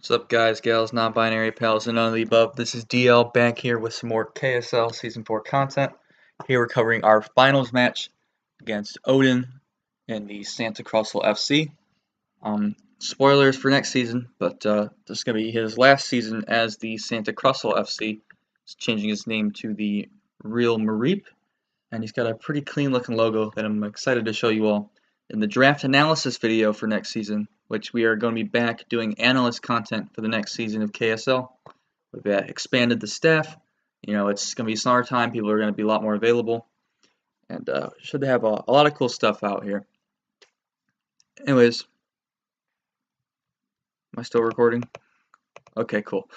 What's up, guys, gals, non-binary pals, and none of the above? This is DL back here with some more KSL Season 4 content. Here we're covering our finals match against Odin in the Santa Cruz FC. Spoilers for next season, but this is going to be his last season as the Santa Cruz FC. He's changing his name to the Real Mareep, and he's got a pretty clean-looking logo that I'm excited to show you all in the draft analysis video for next season, which we are going to be back doing analyst content for the next season of KSL. We've expanded the staff. You know, it's going to be summertime. People are going to be a lot more available. And should have a lot of cool stuff out here. Anyways, am I still recording? Okay, cool.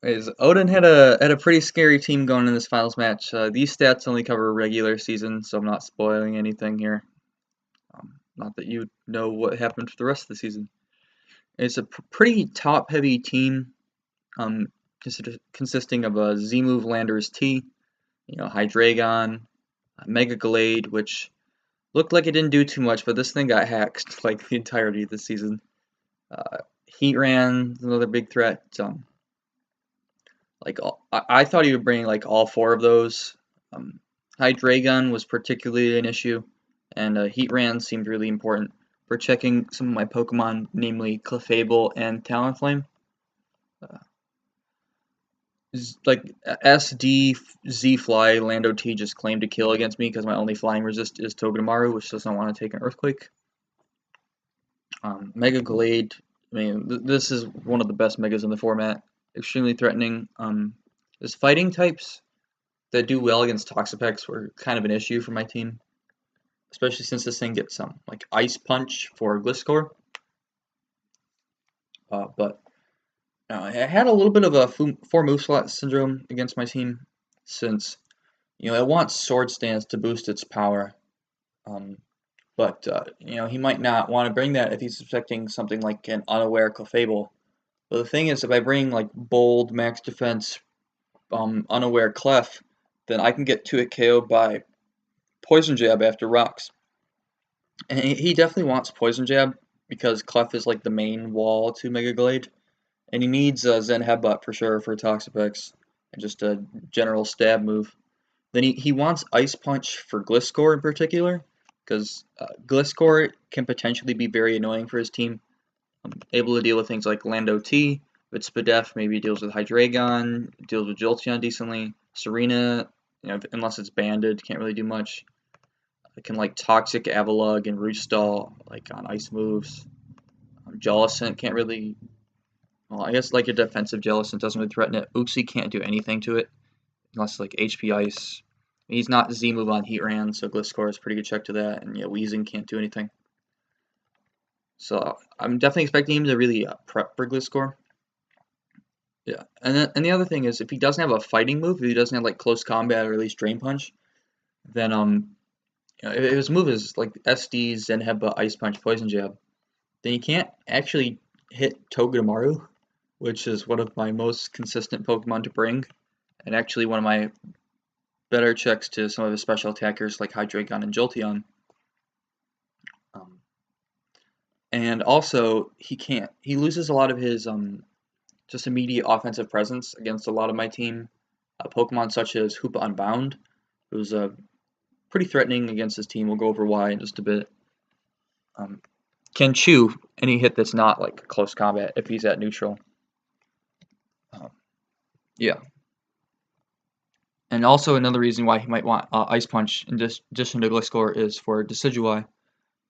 Anyways, Odin had a pretty scary team going in this finals match. These stats only cover regular season, so I'm not spoiling anything here. Not that you know what happened for the rest of the season. It's a pretty top-heavy team, consisting of a Z-Move Landers T, Hydreigon, Mega Glade, which looked like it didn't do too much, but this thing got hacked like the entirety of the season. Heatran, another big threat. I thought he would bring like all four of those. Hydreigon was particularly an issue, and Heatran seemed really important for checking some of my Pokemon, namely Clefable and Talonflame. Like SD Z-Fly Lando T just claimed to kill against me because my only flying resist is Togedemaru, which doesn't want to take an Earthquake. Mega Glade, I mean, this is one of the best Megas in the format. Extremely threatening. There's fighting types that do well against Toxapex were kind of an issue for my team, especially since this thing gets some like Ice Punch for Gliscor. But I had a little bit of a 4-move slot syndrome against my team, since it wants Sword Stance to boost its power, but he might not want to bring that if he's expecting something like an unaware Clefable. But the thing is, if I bring like Bold, Max Defense, unaware Clef, then I can get 2-hit KO'd by Poison Jab after Rocks. And he definitely wants Poison Jab because Clef is like the main wall to Mega Glade. And he needs Zen Headbutt for sure for Toxapex, and just a general stab move. Then he wants Ice Punch for Gliscor in particular, because Gliscor can potentially be very annoying for his team. Able to deal with things like Lando T, with Spadef maybe deals with Hydreigon, deals with Jolteon decently. Serena, unless it's banded, can't really do much. It can like Toxic Avalugg and Roostall like on ice moves. Jellicent can't really. Well, I guess like a defensive Jellicent doesn't really threaten it. Uxie can't do anything to it unless like HP Ice. He's not Z-move on Heatran, so Gliscor is a pretty good check to that. And Weezing can't do anything. So I'm definitely expecting him to really prep for Gliscor. Yeah, and the other thing is, if he doesn't have a fighting move, if he doesn't have like close combat or at least Drain Punch, then if his move is like SD, Zen Headbutt, Ice Punch, Poison Jab, then he can't actually hit Togedemaru, which is one of my most consistent Pokemon to bring, and actually one of my better checks to some of his special attackers like Hydreigon and Jolteon. And also, he loses a lot of his just immediate offensive presence against a lot of my team. Pokemon such as Hoopa Unbound, who's pretty threatening against his team. We'll go over why in just a bit. Can chew any hit that's not like close combat if he's at neutral. Yeah. And also another reason why he might want Ice Punch in addition to Gliscor is for Decidueye,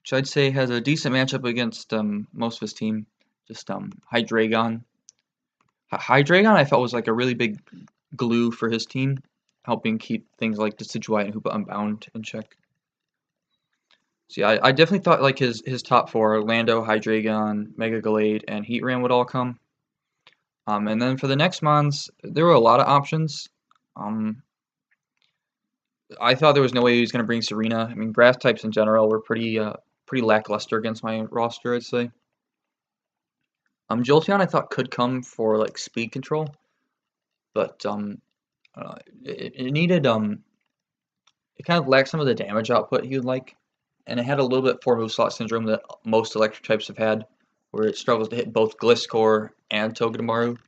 which I'd say has a decent matchup against most of his team. Just Hydreigon. Hydreigon I felt was like a really big glue for his team, helping keep things like Decidueye and Hoopa Unbound in check. So yeah, I definitely thought like his top four, Lando, Hydreigon, Mega Glade, and Heatran would all come. And then for the next mons, there were a lot of options. I thought there was no way he was going to bring Serena. I mean, grass types in general were pretty lackluster against my roster, I'd say. Jolteon I thought could come for like speed control, but it needed it kind of lacked some of the damage output he would like, and it had a little bit 4-move slot syndrome that most electric types have had, where it struggles to hit both Gliscor and Togedemaru.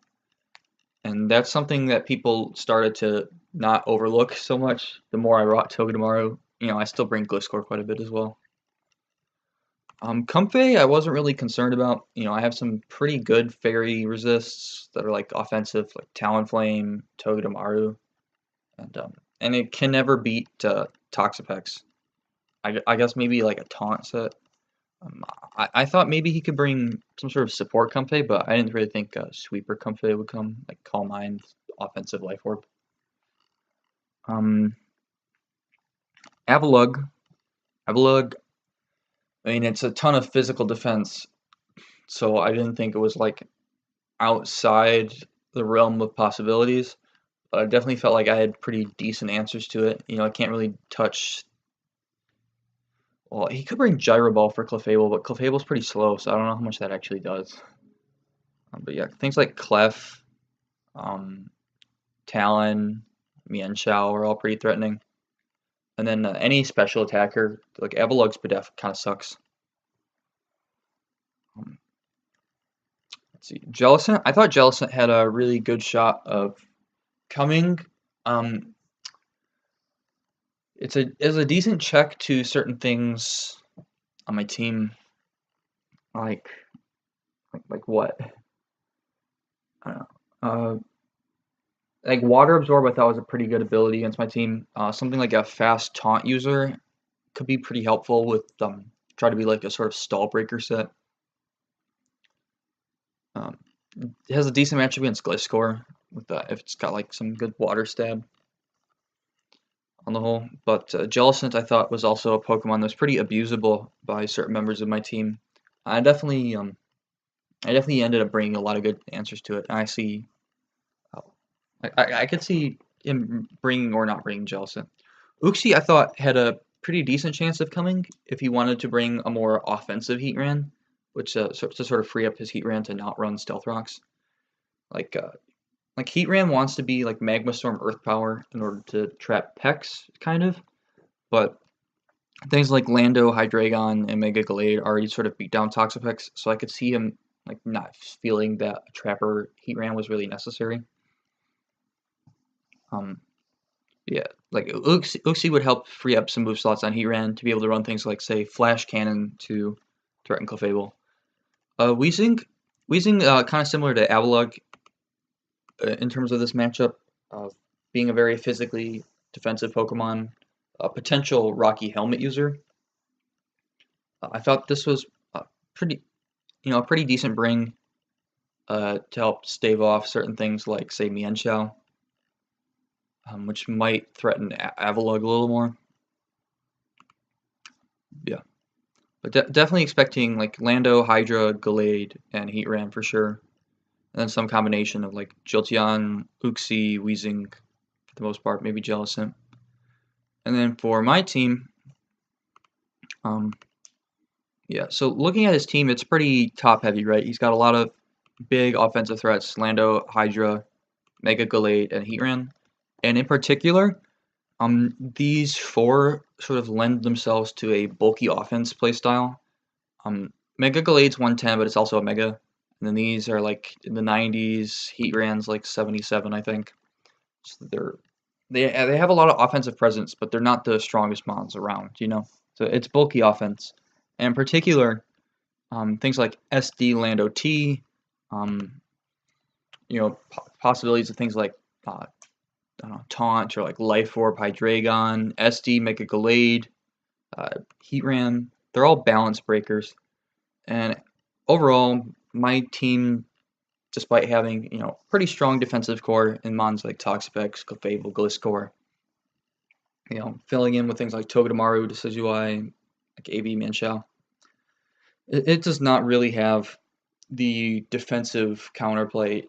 And that's something that people started to not overlook so much the more I brought Togedemaru. I still bring Gliscor quite a bit as well. Comfey, I wasn't really concerned about. I have some pretty good fairy resists that are like offensive, like Talonflame, Togedemaru, and it can never beat Toxapex. I guess maybe like a taunt set. I thought maybe he could bring some sort of support Comfey, but I didn't really think Sweeper Comfey would come, like Calm Mind, offensive Life Orb. Avalugg, I mean, it's a ton of physical defense, so I didn't think it was like outside the realm of possibilities. But I definitely felt like I had pretty decent answers to it. I can't really touch. Well, he could bring Gyro Ball for Clefable, but Clefable's pretty slow, so I don't know how much that actually does. But yeah, things like Clef, Talon, Mienshao are all pretty threatening. And then any special attacker, like Avalugg's Spadef, kind of sucks. Let's see, Jellicent. I thought Jellicent had a really good shot of coming. It's a decent check to certain things on my team, like what? I don't know. Like Water Absorb, I thought was a pretty good ability against my team. Something like a fast taunt user could be pretty helpful with try to be like a sort of stall breaker set. It has a decent matchup against Gliscor with that if it's got like some good water stab on the whole. But Jellicent I thought was also a Pokemon that's pretty abusable by certain members of my team. I definitely ended up bringing a lot of good answers to it. And I see, I could see him bringing or not bringing Jellicent. Uxie I thought had a pretty decent chance of coming if he wanted to bring a more offensive Heatran, which to sort of free up his Heatran to not run Stealth Rocks. Like Heatran wants to be like Magma Storm Earth Power in order to trap Pex, kind of, but things like Lando, Hydreigon, and Mega Gallade already sort of beat down Toxapex, so I could see him like not feeling that a Trapper Heatran was really necessary. Yeah, like Uxie would help free up some move slots on Heatran to be able to run things like, say, Flash Cannon to threaten Clefable. Weezing kind of similar to Avalugg in terms of this matchup, being a very physically defensive Pokemon, a potential Rocky Helmet user. I thought this was a pretty decent bring to help stave off certain things like, say, Mienshao, which might threaten Avalugg a little more. Yeah, but definitely expecting like Lando, Hydra, Gallade, and Heatran for sure. And then some combination of like Jolteon, Uxie, Weezing for the most part, maybe Jellicent. And then for my team, yeah, so looking at his team, it's pretty top heavy, right? He's got a lot of big offensive threats, Lando, Hydra, Mega Gallade, and Heatran. And in particular, these four sort of lend themselves to a bulky offense playstyle. Mega Gallade's 110, but it's also a Mega. And then these are like in the 90s. Heatran's like 77, I think. So they have a lot of offensive presence, but they're not the strongest mons around, So it's bulky offense. And in particular, things like SD Lando T, possibilities of things like Taunt or like Life Orb Hydreigon, SD Mega Gallade, Heatran. They're all balance breakers. And overall, my team, despite having pretty strong defensive core in mons like Toxapex, Clefable, Gliscor, filling in with things like Togedemaru, Decidueye, like AV Mienshao, it does not really have the defensive counterplay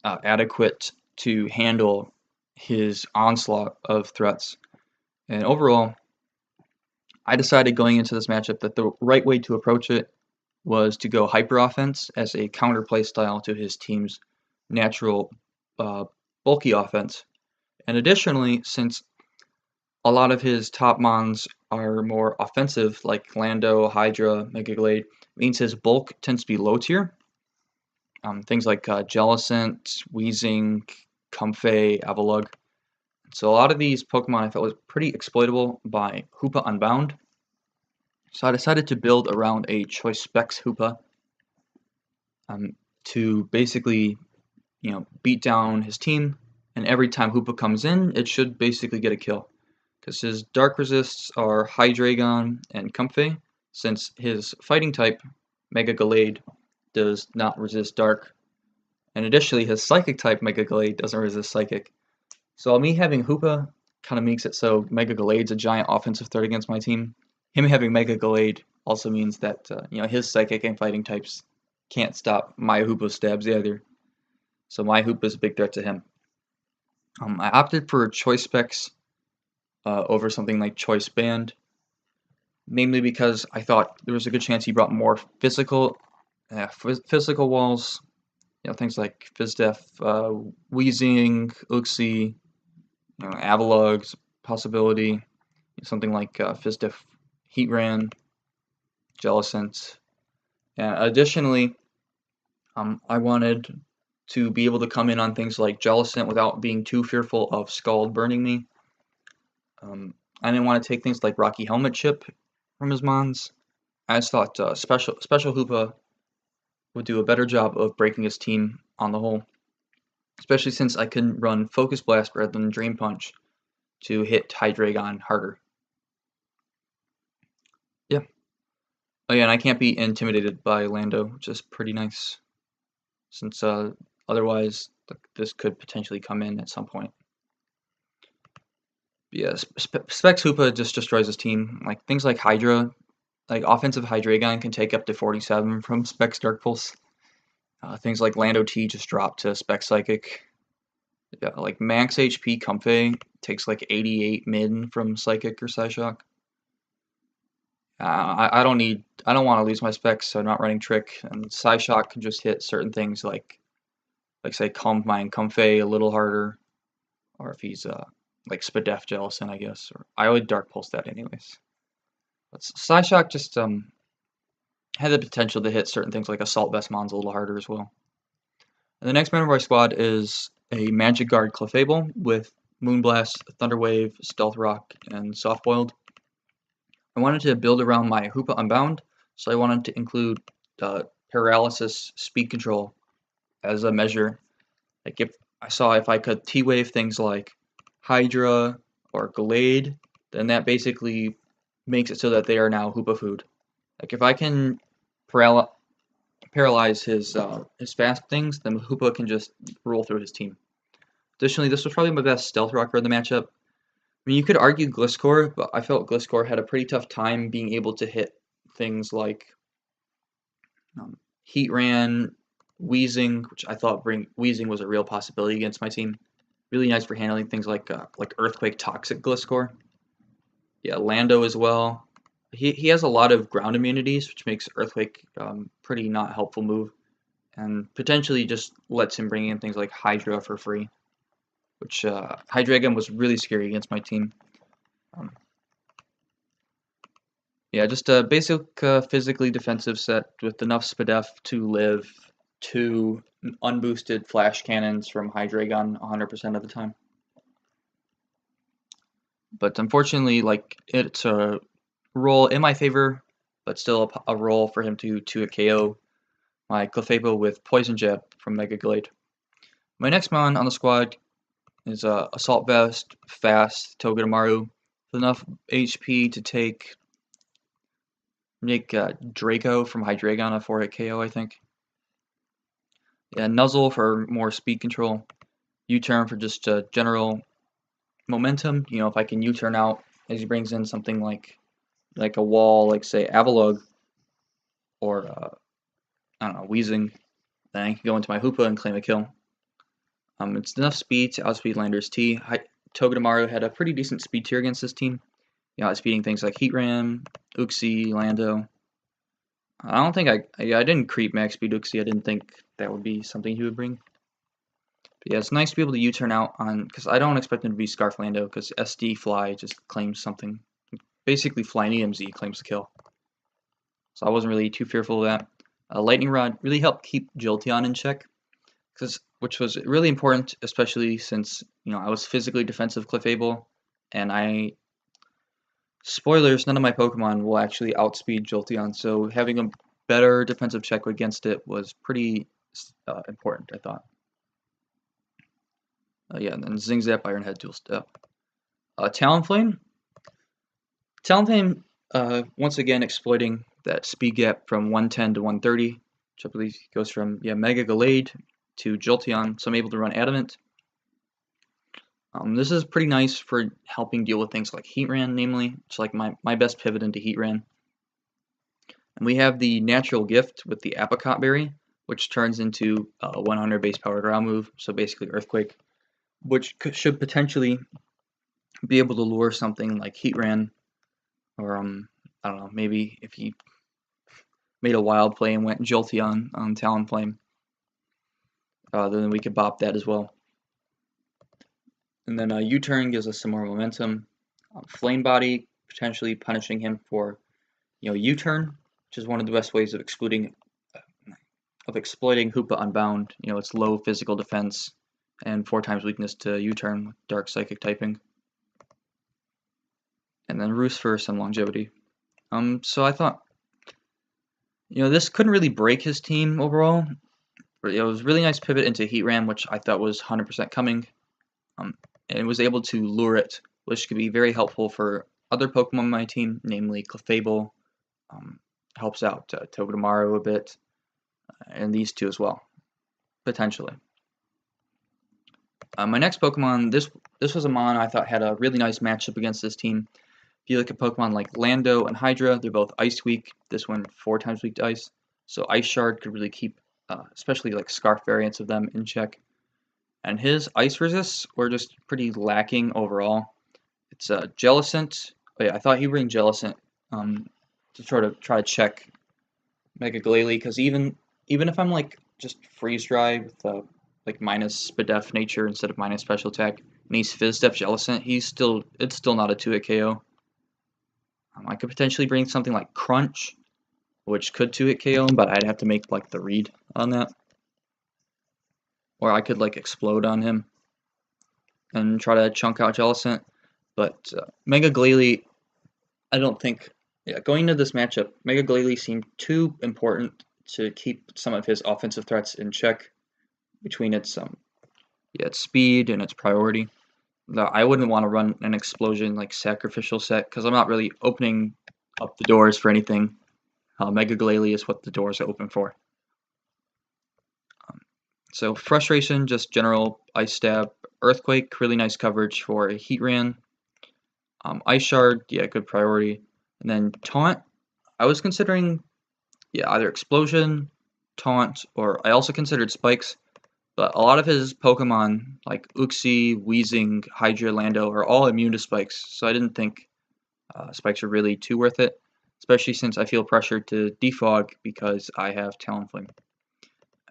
adequate to handle his onslaught of threats. And overall, I decided going into this matchup that the right way to approach it was to go hyper offense as a counterplay style to his team's natural bulky offense. And additionally, since a lot of his top mons are more offensive, like Lando, Hydra, Mega Glade, means his bulk tends to be low tier. Things like Jellicent, Weezing, Comfey, Avalugg. So a lot of these Pokemon I felt was pretty exploitable by Hoopa Unbound. So I decided to build around a Choice Specs Hoopa to basically, beat down his team. And every time Hoopa comes in, it should basically get a kill. Because his Dark Resists are Hydreigon and Comfey, since his Fighting type, Mega Gallade, does not resist Dark. And additionally, his Psychic type, Mega Gallade, doesn't resist Psychic. So me having Hoopa kind of makes it so Mega Gallade's a giant offensive threat against my team. Him having Mega Gallade also means that his Psychic and Fighting types can't stop my Hoopa stabs either. So my Hoopa is a big threat to him. I opted for Choice Specs over something like Choice Band, mainly because I thought there was a good chance he brought more physical walls. Things like Fizdef, Weezing, Uxie, Avalug's possibility, something like Fizdef, Heatran, Jellicent. And additionally, I wanted to be able to come in on things like Jellicent without being too fearful of Scald burning me. I didn't want to take things like Rocky Helmet Chip from his mons. I just thought Special Hoopa would do a better job of breaking his team on the whole, especially since I can run Focus Blast rather than Drain Punch to hit Hydreigon harder. Yeah. Oh yeah, and I can't be intimidated by Lando, which is pretty nice, since otherwise this could potentially come in at some point. But yeah, Specs Hoopa just destroys his team. Like things like Hydra, like offensive Hydreigon can take up to 47 from Specs Dark Pulse. Things like Lando T just drop to Spec Psychic. Yeah, like max HP Comfey takes like 88 min from Psychic or Psyshock. I don't want to lose my specs, so I'm not running Trick, and Psyshock can just hit certain things like say Calm Mind Comfey a little harder, or if he's like Spadef Jellicent, I guess, or I would Dark Pulse that anyways. But Psyshock just had the potential to hit certain things like Assault Vest Mons a little harder as well. And the next member of our squad is a Magic Guard Clefable with Moonblast, Thunder Wave, Stealth Rock, and Soft Boiled. I wanted to build around my Hoopa Unbound, so I wanted to include Paralysis Speed Control as a measure. Like if I could T-Wave things like Hydra or Gallade, then that basically makes it so that they are now Hoopa food. Like if I can paralyze his fast things, then Hoopa can just roll through his team. Additionally, this was probably my best Stealth Rocker in the matchup. I mean, you could argue Gliscor, but I felt Gliscor had a pretty tough time being able to hit things like Heatran, Weezing, which I thought Weezing was a real possibility against my team. Really nice for handling things like Earthquake Toxic Gliscor. Yeah, Lando as well. He has a lot of ground immunities, which makes Earthquake pretty not helpful move, and potentially just lets him bring in things like Hydra for free, which Hydreigon was really scary against my team. Yeah, just a basic physically defensive set with enough Spadef to live 2 unboosted flash cannons from Hydreigon 100% of the time. But unfortunately, like, it's a roll in my favor, but still a roll for him to KO my Clefable with Poison Jab from Mega Glade. My next mon on the squad is Assault Vest, Fast, Togedemaru, with enough HP to make Draco from Hydreigon a 4-hit KO, I think. Yeah, Nuzzle for more speed control. U-turn for just general momentum. If I can U-turn out as he brings in something like a wall, like say Avalugg or I don't know, Weezing, then I can go into my Hoopa and claim a kill. It's enough speed to outspeed Lander's T. Togedemaru had a pretty decent speed tier against this team. Outspeeding things like Heatran, Uxie, Lando. I don't think I didn't creep max speed Uxie. I didn't think that would be something he would bring. But yeah, it's nice to be able to U-turn out on, because I don't expect him to be Scarf Lando, because SD Fly just claims something. basically flying EMZ claims the kill. So I wasn't really too fearful of that. Lightning Rod really helped keep Jolteon in check, which was really important, especially since I was physically defensive Clefable, and spoilers, none of my Pokemon will actually outspeed Jolteon, so having a better defensive check against it was pretty important, I thought. Yeah, and then Zing Zap, Iron Head, Dual Step. Talonflame, once again exploiting that speed gap from 110 to 130, which I believe goes from Mega Gallade to Jolteon, so I'm able to run Adamant. This is pretty nice for helping deal with things like Heatran, namely. It's like my best pivot into Heatran. And we have the Natural Gift with the Apricot Berry, which turns into a 100 base power ground move, so basically Earthquake, which should potentially be able to lure something like Heatran, or I don't know, maybe if he made a wild play and went Jolteon on Talonflame, then we could bop that as well. And then U-turn gives us some more momentum. Flame Body, potentially punishing him for U-turn, which is one of the best ways of exploiting Hoopa Unbound. It's low physical defense and 4 times weakness to U-turn with Dark Psychic typing. And then Roost for some longevity. So I thought, this couldn't really break his team overall. But it was a really nice pivot into Heatran, which I thought was 100% coming. And it was able to lure it, which could be very helpful for other Pokemon on my team, namely Clefable. Helps out Togedemaru a bit, and these two as well, potentially. My next Pokemon, this was a mon I thought had a really nice matchup against this team. If you look at Pokemon like Lando and Hydra, they're both Ice weak. This one 4 times weak to Ice, so Ice Shard could really keep, especially like Scarf variants of them, in check. And his Ice resists were just pretty lacking overall. It's Jellicent. Oh yeah, I thought he'd bring Jellicent to try to check Mega Glalie, because even if I'm like just freeze dry with like minus Spadef nature instead of minus special attack, and he's Fizz Step Jellicent, it's still not a 2-hit KO. I could potentially bring something like Crunch, which could 2-hit KO him, but I'd have to make like the read on that. Or I could like explode on him and try to chunk out Jellicent. But Mega Glalie, I don't think, going into this matchup, Mega Glalie seemed too important to keep some of his offensive threats in check between its speed and its priority. I wouldn't want to run an explosion like sacrificial set, because I'm not really opening up the doors for anything. Mega Glalie is what the doors are open for. So Frustration, just general Ice Stab. Earthquake, really nice coverage for Heatran. Ice Shard, good priority. And then Taunt, I was considering either Explosion, Taunt, or I also considered Spikes. But a lot of his Pokemon, like Uxie, Weezing, Hydra, Lando, are all immune to Spikes, so I didn't think Spikes are really too worth it, especially since I feel pressured to defog because I have Talonflame.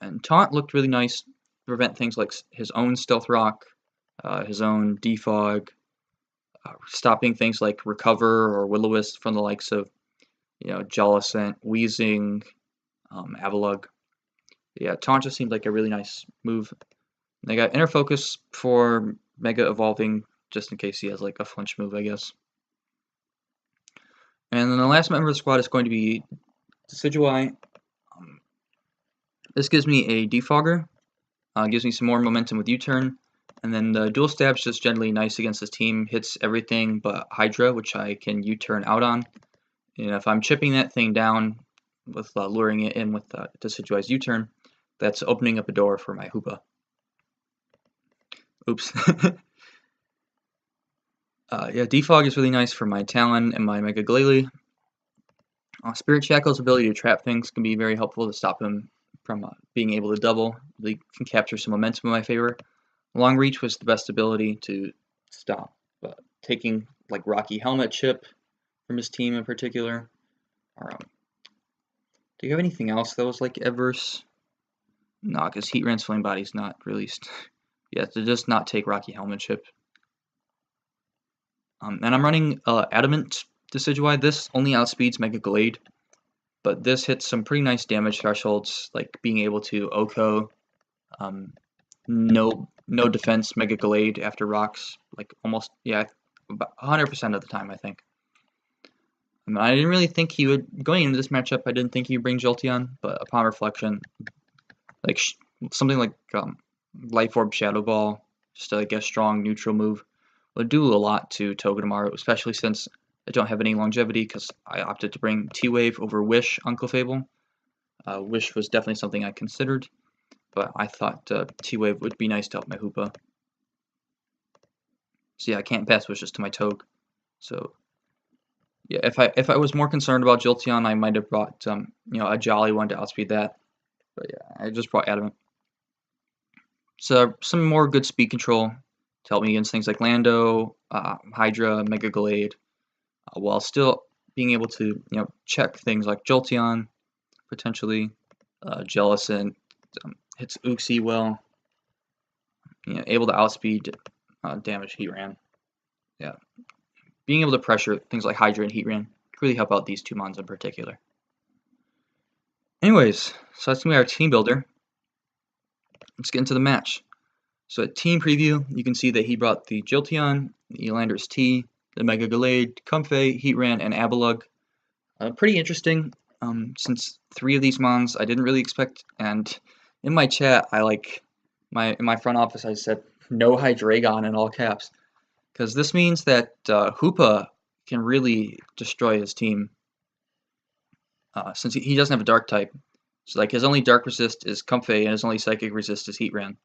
And Taunt looked really nice to prevent things like his own Stealth Rock, his own defog, stopping things like Recover or Will-O-Wisp from the likes of Jellicent, Weezing, Avalugg. Yeah, Taunt just seemed like a really nice move. They got Inner Focus for Mega Evolving, just in case he has like a flinch move, I guess. And then the last member of the squad is going to be Decidueye. This gives me a Defogger, gives me some more momentum with U-turn, and then the Dual Stab's just generally nice against this team, hits everything but Hydra, which I can U-turn out on. And if I'm chipping that thing down with luring it in with Decidueye's U-turn, that's opening up a door for my Hoopa. Oops. Defog is really nice for my Talon and my Mega Glalie. Spirit Shackle's ability to trap things can be very helpful to stop him from being able to double. Really can capture some momentum in my favor. Long Reach was the best ability to stop taking like Rocky Helmet Chip from his team in particular. Or, do you have anything else that was like adverse? No, because Heatran's Flame Body's not released. To just not take Rocky Helmet Chip. And I'm running Adamant Decidueye. This only outspeeds Mega Glade, but this hits some pretty nice damage thresholds, like being able to OHKO, no defense Mega Glade after rocks, like almost, yeah, about 100% of the time, I think. I didn't really think he would, going into this matchup, I didn't think he would bring Jolteon, but upon reflection, like something like Life Orb Shadow Ball, just like a strong neutral move, would do a lot to Togedemaru, especially since I don't have any longevity because I opted to bring T-Wave over Wish on Clefable. Wish was definitely something I considered, but I thought T-Wave would be nice to help my Hoopa. So yeah, I can't pass Wishes to my Toge. So yeah, if I was more concerned about Jolteon, I might have brought you know, a Jolly one to outspeed that. But yeah, I just brought Adamant. So some more good speed control to help me against things like Lando, Hydra, Mega Glade, while still being able to, you know, check things like Jolteon, potentially, Jellicent, hits Uxie well, you know, able to outspeed damage Heatran. Yeah, being able to pressure things like Hydra and Heatran could really help out these two mons in particular. Anyways, so that's gonna be our team builder. Let's get into the match. So at team preview, you can see that he brought the Jolteon, the Elandris T, the Mega Glade, Comfey, Heatran, and Abalug. Pretty interesting, since 3 of these mons I didn't really expect, and in my chat, in my front office, I said no Hydreigon in all caps, because this means that Hoopa can really destroy his team, since he doesn't have a Dark type. So like his only Dark resist is Comfey, and his only Psychic resist is Heatran.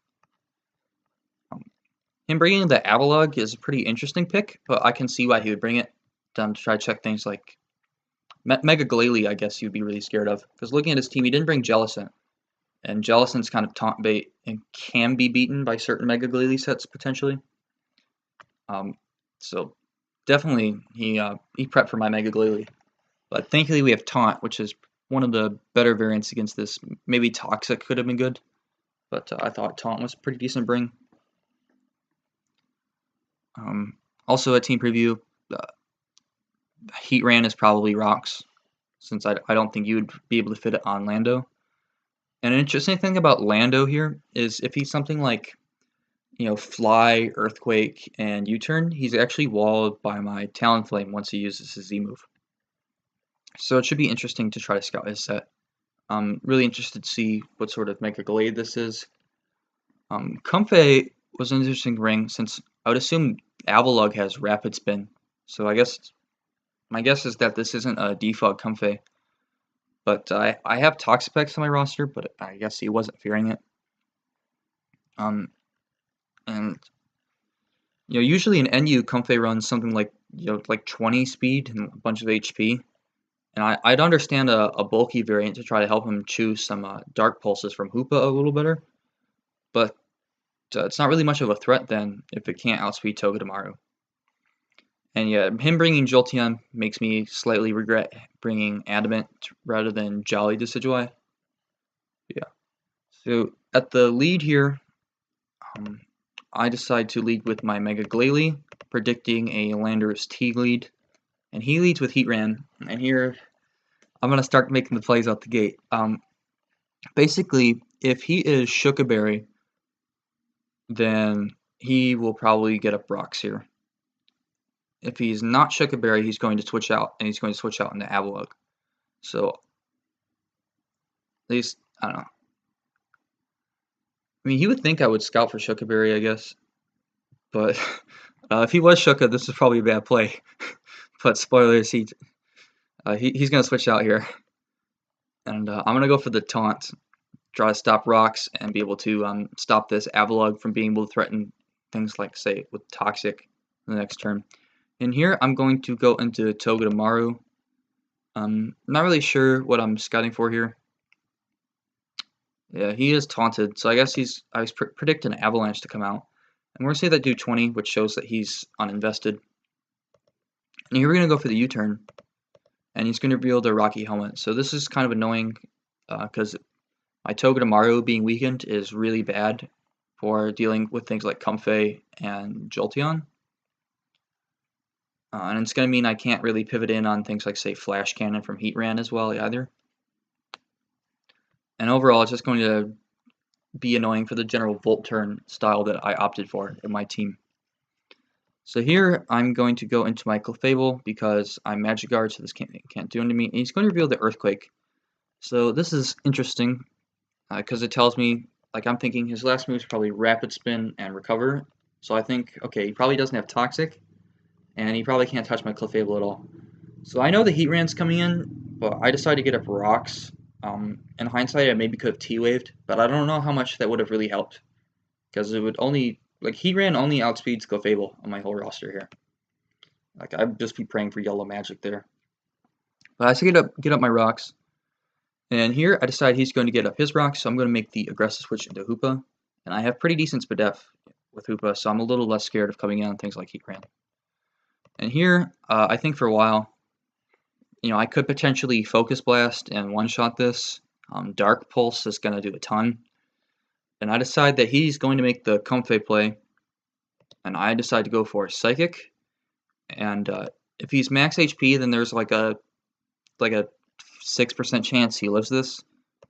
Him bringing the Abalug is a pretty interesting pick, but I can see why he would bring it, to try to check things like Mega Glalie, I guess you'd be really scared of, because looking at his team, he didn't bring Jellicent, and Jellicent's kind of taunt bait and can be beaten by certain Mega Glalie sets potentially. So definitely he prepped for my Mega Glalie, but thankfully we have Taunt, which is one of the better variants against this. Maybe Toxic could have been good, but I thought Taunt was a pretty decent bring. Also at team preview, Heatran is probably Rocks, since I don't think you would be able to fit it on Lando. And an interesting thing about Lando here is if he's something like, you know, Fly, Earthquake, and U-Turn, he's actually walled by my Talonflame once he uses his Z move. So it should be interesting to try to scout his set. I'm really interested to see what sort of Mega Glade this is. Comfey was an interesting ring, since I would assume Avalug has Rapid Spin. So I guess my guess is that this isn't a default Comfey. But I have Toxapex on my roster, but I guess he wasn't fearing it. And you know, usually in NU, Comfey runs something like, you know, like 20 speed and a bunch of HP. And I'd understand a bulky variant to try to help him choose some Dark Pulses from Hoopa a little better. But it's not really much of a threat then if it can't outspeed Togedemaru. And yeah, him bringing Jolteon makes me slightly regret bringing Adamant rather than Jolly Decidueye. Yeah. So at the lead here, I decide to lead with my Mega Glalie, predicting a Landorus T lead. And he leads with Heatran. And here, I'm going to start making the plays out the gate. Basically, if he is Shookaberry, then he will probably get up Rocks here. If he's not Shookaberry, he's going to switch out, and he's going to switch out into Avalug. So, at least, I don't know. I mean, he would think I would scout for Shookaberry, I guess. But if he was Shooka, this is probably a bad play. But spoilers, he's going to switch out here. And I'm going to go for the Taunt. Try to stop Rocks and be able to stop this Avalug from being able to threaten things like, say, with Toxic in the next turn. And here I'm going to go into Togedemaru. I'm not really sure what I'm scouting for here. Yeah, he is taunted, so I guess I was predicting an Avalanche to come out. And we're going to say that do 20, which shows that he's uninvested. And here we're going to go for the U-turn. And he's going to reveal the Rocky Helmet. So this is kind of annoying, because my Togedemaru being weakened is really bad for dealing with things like Comfey and Jolteon. And it's going to mean I can't really pivot in on things like, say, Flash Cannon from Heatran as well either. And overall, it's just going to be annoying for the general Volt Turn style that I opted for in my team. So here, I'm going to go into my Clefable because I'm Magic Guard, so this can't do anything to me. And he's going to reveal the Earthquake. So this is interesting because it tells me, like, I'm thinking his last move is probably Rapid Spin and Recover. So I think, okay, he probably doesn't have Toxic, and he probably can't touch my Clefable at all. So I know the Heatran's coming in, but I decided to get up Rocks. In hindsight, I maybe could have T-Waved, but I don't know how much that would have really helped. Because it would only, like, Heatran only outspeeds Clefable on my whole roster here. Like, I'd just be praying for yellow magic there. But I should get up my Rocks. And here, I decide he's going to get up his Rocks, so I'm going to make the aggressive switch into Hoopa. And I have pretty decent Spadef with Hoopa, so I'm a little less scared of coming in on things like Heatran. And here, I think for a while, I could potentially Focus Blast and one-shot this. Dark Pulse is going to do a ton. And I decide that he's going to make the Comfey play. And I decide to go for Psychic. And if he's max HP, then there's like a 6% chance he lives this.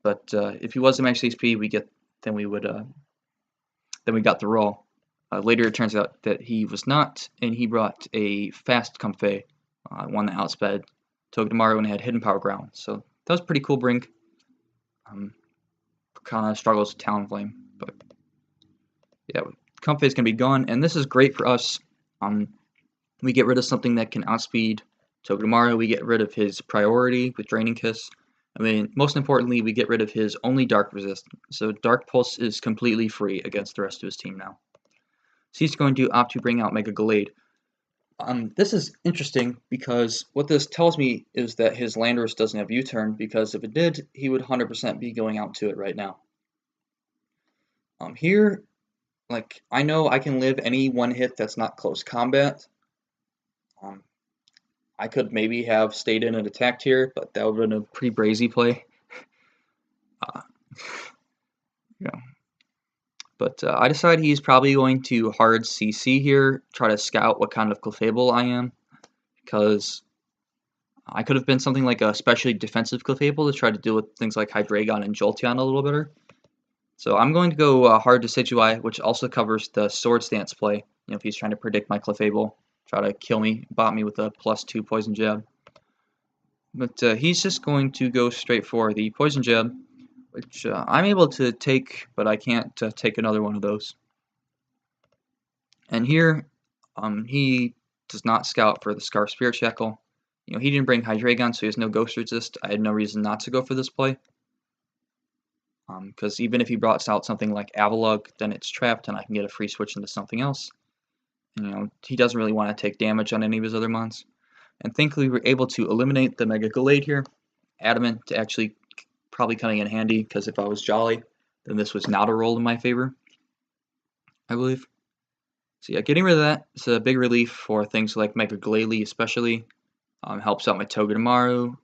But if he wasn't max HP, we got the roll. Later, it turns out that he was not, and he brought a fast Comfey, one that outsped Togedemaru and had Hidden Power Ground. So that was pretty cool brink. Kind of struggles with Talonflame, but yeah, Comfey's gonna be gone, and this is great for us. We get rid of something that can outspeed Togedemaru. We get rid of his priority with Draining Kiss. I mean, most importantly, we get rid of his only Dark resist. So Dark Pulse is completely free against the rest of his team now. So he's going to opt to bring out Mega Gallade. This is interesting because what this tells me is that his Landorus doesn't have U-turn, because if it did, he would 100% be going out to it right now. Here, like, I know I can live any one hit that's not close combat. I could maybe have stayed in and attacked here, but that would have been a pretty brazy play. Yeah. But I decide he's probably going to hard CC here, try to scout what kind of Clefable I am, because I could have been something like a especially defensive Clefable to try to deal with things like Hydreigon and Jolteon a little better. So I'm going to go hard Decidueye, which also covers the Sword Stance play. If he's trying to predict my Clefable, try to kill me, bot me with a +2 Poison Jab. But he's just going to go straight for the Poison Jab, which I'm able to take, but I can't take another one of those. And here, he does not scout for the Scarf Spirit Shackle. He didn't bring Hydreigon, so he has no Ghost Resist. I had no reason not to go for this play. Because even if he brought out something like Avalugg, then it's trapped and I can get a free switch into something else. He doesn't really want to take damage on any of his other mons. And thankfully we were able to eliminate the Mega Gallade here. Adamant to actually probably coming in handy, because if I was Jolly, then this was not a roll in my favor, I believe. So yeah, getting rid of that is a big relief for things like Mega Glalie especially. Helps out my Togedemaru,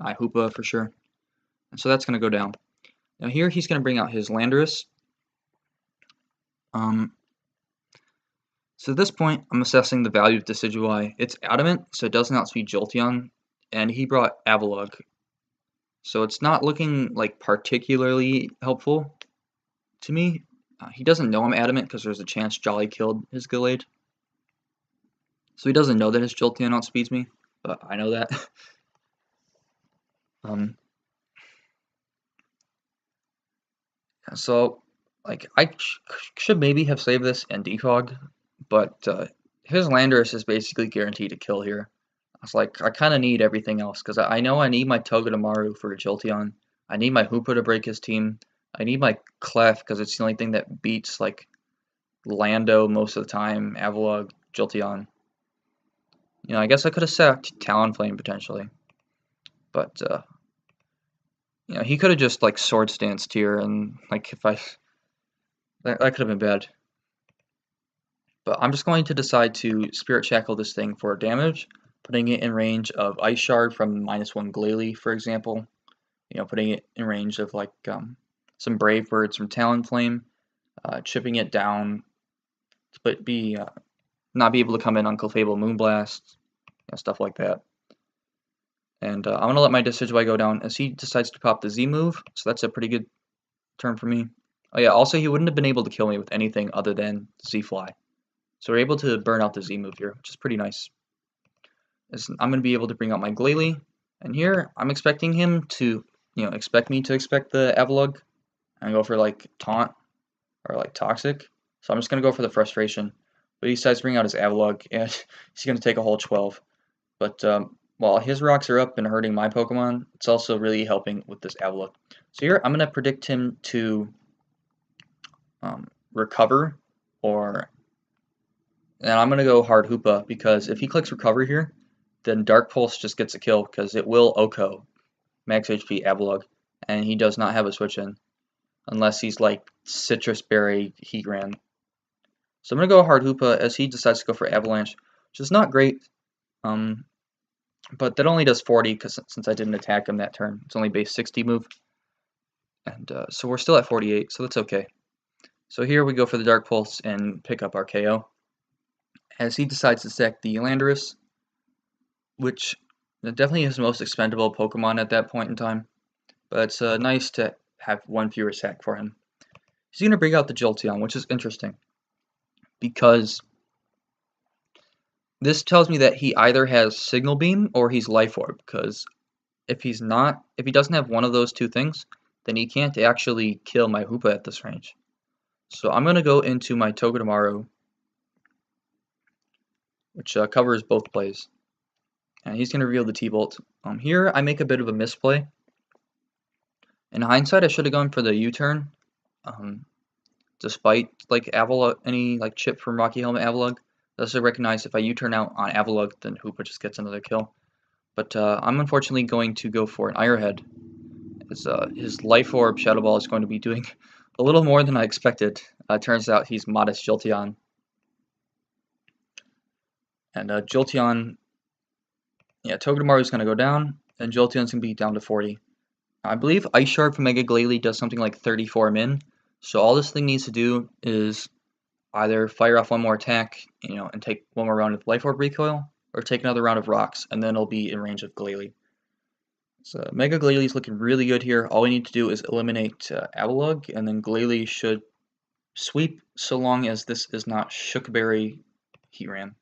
Hoopa for sure. And so that's going to go down. Now here he's going to bring out his Landorus. So at this point, I'm assessing the value of Decidueye. It's Adamant, so it doesn't outspeed Jolteon, and he brought Avalugg. So it's not looking like particularly helpful to me. He doesn't know I'm Adamant because there's a chance Jolly killed his Gallade. So he doesn't know that his Jolteon outspeeds me, but I know that. So, like, I should maybe have saved this and defog, but his Landorus is basically guaranteed to kill here. I was like, I kind of need everything else, because I know I need my Togedemaru for Jolteon. I need my Hoopa to break his team. I need my Clef, because it's the only thing that beats, like, Lando most of the time, Avalugg, Jolteon. I guess I could have sacked Talonflame potentially, but he could have just like Sword Stanced here, and like that could have been bad. But I'm just going to decide to Spirit Shackle this thing for damage, putting it in range of Ice Shard from -1 Glalie, for example. Putting it in range of like some Brave Birds from Talonflame, chipping it down, but not be able to come in on Clefable Moonblast. stuff like that. And I'm going to let my Decidueye go down as he decides to pop the Z move, so that's a pretty good turn for me. Oh yeah, also he wouldn't have been able to kill me with anything other than Z-Fly. So we're able to burn out the Z move here, which is pretty nice. I'm going to be able to bring out my Glalie, and here I'm expecting him to, expect me to expect the Avalugg and go for like Taunt or like Toxic. So I'm just going to go for the Frustration. But he decides to bring out his Avalugg, and he's going to take a whole 12. But while his rocks are up and hurting my Pokemon, it's also really helping with this Avalugg. So here I'm going to predict him to recover, and I'm going to go hard Hoopa, because if he clicks recover here, then Dark Pulse just gets a kill, because it will OHKO Max HP Avalugg, and he does not have a switch in, unless he's like Citrus Berry Heatran. So I'm going to go hard Hoopa as he decides to go for Avalanche, which is not great, but that only does 40, because since I didn't attack him that turn, it's only base 60 move, and so we're still at 48, so that's okay. So here we go for the Dark Pulse and pick up our KO, as he decides to sack the Landorus, which definitely is the most expendable Pokemon at that point in time, but it's nice to have one fewer sack for him. He's going to bring out the Jolteon, which is interesting, because this tells me that he either has Signal Beam or he's Life Orb, because if he doesn't have one of those two things, then he can't actually kill my Hoopa at this range. So I'm going to go into my Togedemaru, which covers both plays. And he's going to reveal the T-Bolt. Here I make a bit of a misplay. In hindsight, I should have gone for the U-turn, despite like Avalugg, any like chip from Rocky Helmet Avalugg. I also recognize if I U-turn out on Avalugg, then Hoopa just gets another kill. But I'm unfortunately going to go for an Ironhead, as his Life Orb Shadow Ball is going to be doing a little more than I expected. Turns out he's Modest Jolteon. And Jolteon, yeah, Togedemaru is going to go down, and Jolteon's going to be down to 40. I believe Ice Shard from Mega Glalie does something like 34 min, so all this thing needs to do is either fire off one more attack, and take one more round of Life Orb Recoil, or take another round of Rocks, and then it'll be in range of Glalie. So Mega Glalie is looking really good here. All we need to do is eliminate Avalugg, and then Glalie should sweep, so long as this is not Shookberry Heatran.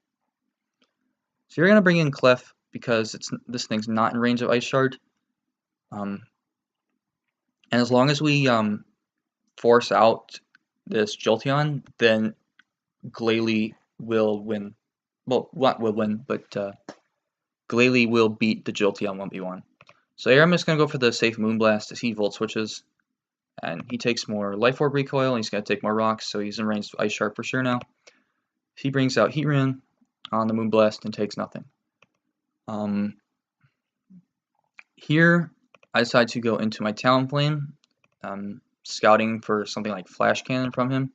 So you're going to bring in Clef, because this thing's not in range of Ice Shard. And as long as we force out this Jolteon, then Glalie will win. Well, not will win, but Glalie will beat the Jolteon 1v1. So here I'm just going to go for the safe Moonblast as he Volt Switches. And he takes more Life Orb Recoil, and he's going to take more Rocks, so he's in range of Ice Shard for sure now. He brings out Heatran on the Moonblast and takes nothing. Here, I decide to go into my Talonflame, scouting for something like Flash Cannon from him.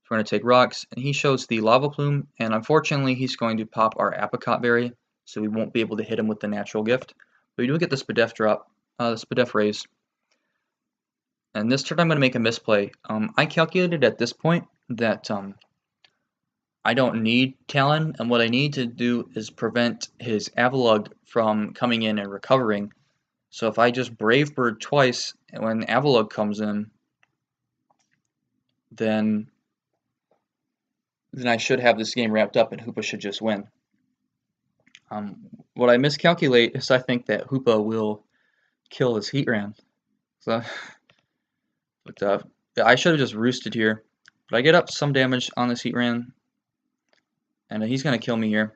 So we're going to take Rocks, and he shows the Lava Plume, and unfortunately he's going to pop our Apricot Berry, so we won't be able to hit him with the Natural Gift. But we do get the Spadef drop, the Spadef Raise. And this turn I'm going to make a misplay. I calculated at this point that I don't need Talon, and what I need to do is prevent his Avalugg from coming in and recovering. So if I just Brave Bird twice, and when Avalugg comes in, then I should have this game wrapped up, and Hoopa should just win. What I miscalculate is I think that Hoopa will kill his Heatran. So, but I should have just roosted here. But I get up some damage on this Heatran, and he's going to kill me here.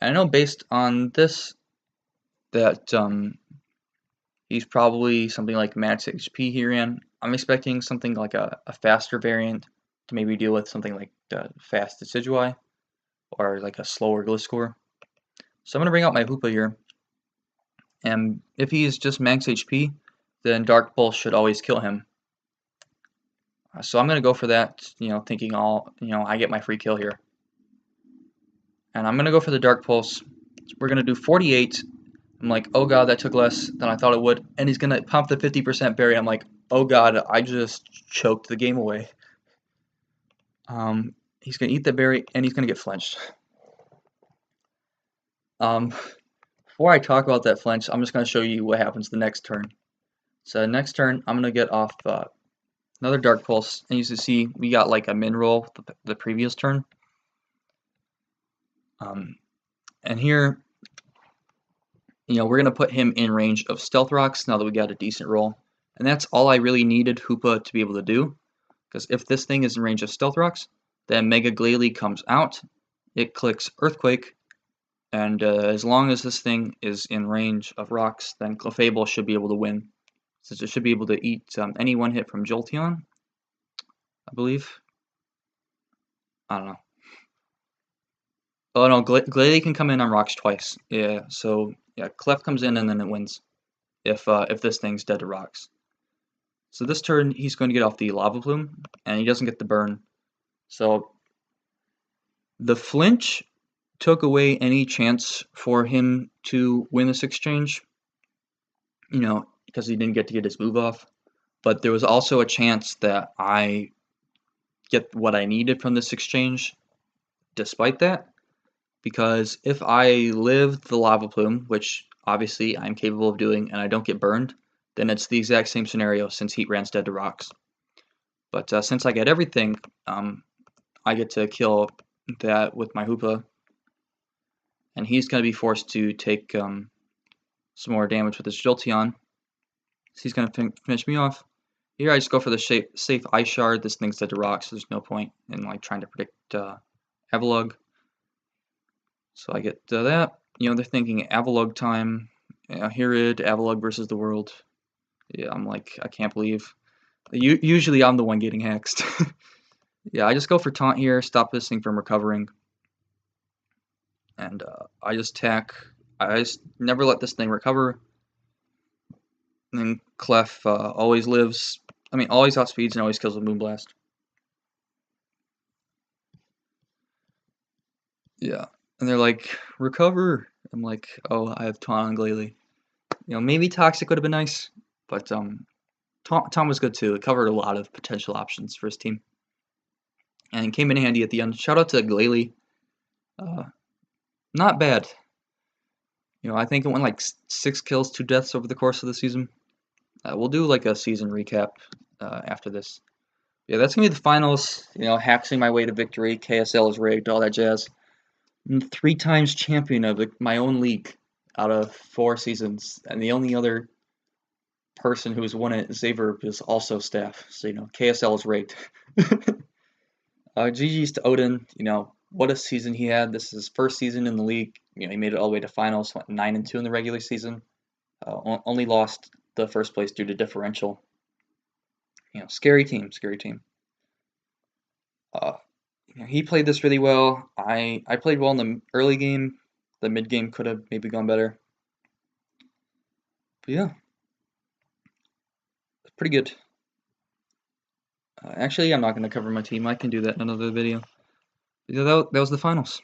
And I know based on this that he's probably something like max HP Heatran. I'm expecting something like a faster variant to maybe deal with something like fast Decidueye or like a slower Gliscor. So I'm going to bring out my Hoopa here. And if he's just max HP, then Dark Pulse should always kill him. So I'm going to go for that, thinking I get my free kill here. And I'm going to go for the Dark Pulse. We're going to do 48. I'm like, oh god, that took less than I thought it would. And he's going to pump the 50% berry. I'm like, oh god, I just choked the game away. He's going to eat the berry, and he's going to get flinched. Before I talk about that flinch, I'm just going to show you what happens the next turn. So next turn, I'm going to get off another Dark Pulse, and you can see we got like a min roll the previous turn. And here, we're going to put him in range of Stealth Rocks now that we got a decent roll. And that's all I really needed Hoopa to be able to do. Because if this thing is in range of Stealth Rocks, then Mega Glalie comes out, it clicks Earthquake, and as long as this thing is in range of rocks, then Clefable should be able to win. Since it should be able to eat any one hit from Jolteon, I believe. I don't know. Oh no, Glalie can come in on rocks twice. Yeah, so yeah, Clef comes in and then it wins. If this thing's dead to rocks. So this turn he's going to get off the Lava Plume, and he doesn't get the burn. So the flinch took away any chance for him to win this exchange, because he didn't get to get his move off. But there was also a chance that I get what I needed from this exchange despite that, because if I lived the Lava Plume, which obviously I'm capable of doing, and I don't get burned, then it's the exact same scenario since Heatran's dead to rocks. But since I get everything, I get to kill that with my Hoopa, and he's going to be forced to take some more damage with his Jolteon. So he's going to finish me off. Here I just go for the safe Ice Shard. This thing's dead to rocks, so there's no point in trying to predict Avalugg. So I get that. They're thinking Avalugg time. Here Avalugg versus the world. Yeah, I'm like, I can't believe. Usually I'm the one getting hexed. Yeah, I just go for taunt here, stop this thing from recovering. And I just attack. I just never let this thing recover. And then Clef always lives. Always outspeeds and always kills with Moonblast. Yeah. And they're like, recover. I'm like, oh, I have taunt on Glalie. Maybe Toxic would have been nice, but Taunt was good too. It covered a lot of potential options for his team. And it came in handy at the end. Shout out to Glalie. Not bad. I think it went like 6 kills, 2 deaths over the course of the season. We'll do like a season recap after this. Yeah, that's going to be the finals. Hacking my way to victory. KSL is rigged, all that jazz. I'm 3 times champion of my own league out of 4 seasons. And the only other person who's won it, Xaver, is also staff. So, KSL is rigged. GG's to Odin. What a season he had. This is his first season in the league. He made it all the way to finals, went 9-2 in the regular season. Only lost the first place due to differential. Scary team. He played this really well. I played well in the early game. The mid game could have maybe gone better. But yeah, it's pretty good. Actually, I'm not going to cover my team. I can do that in another video. That was the finals.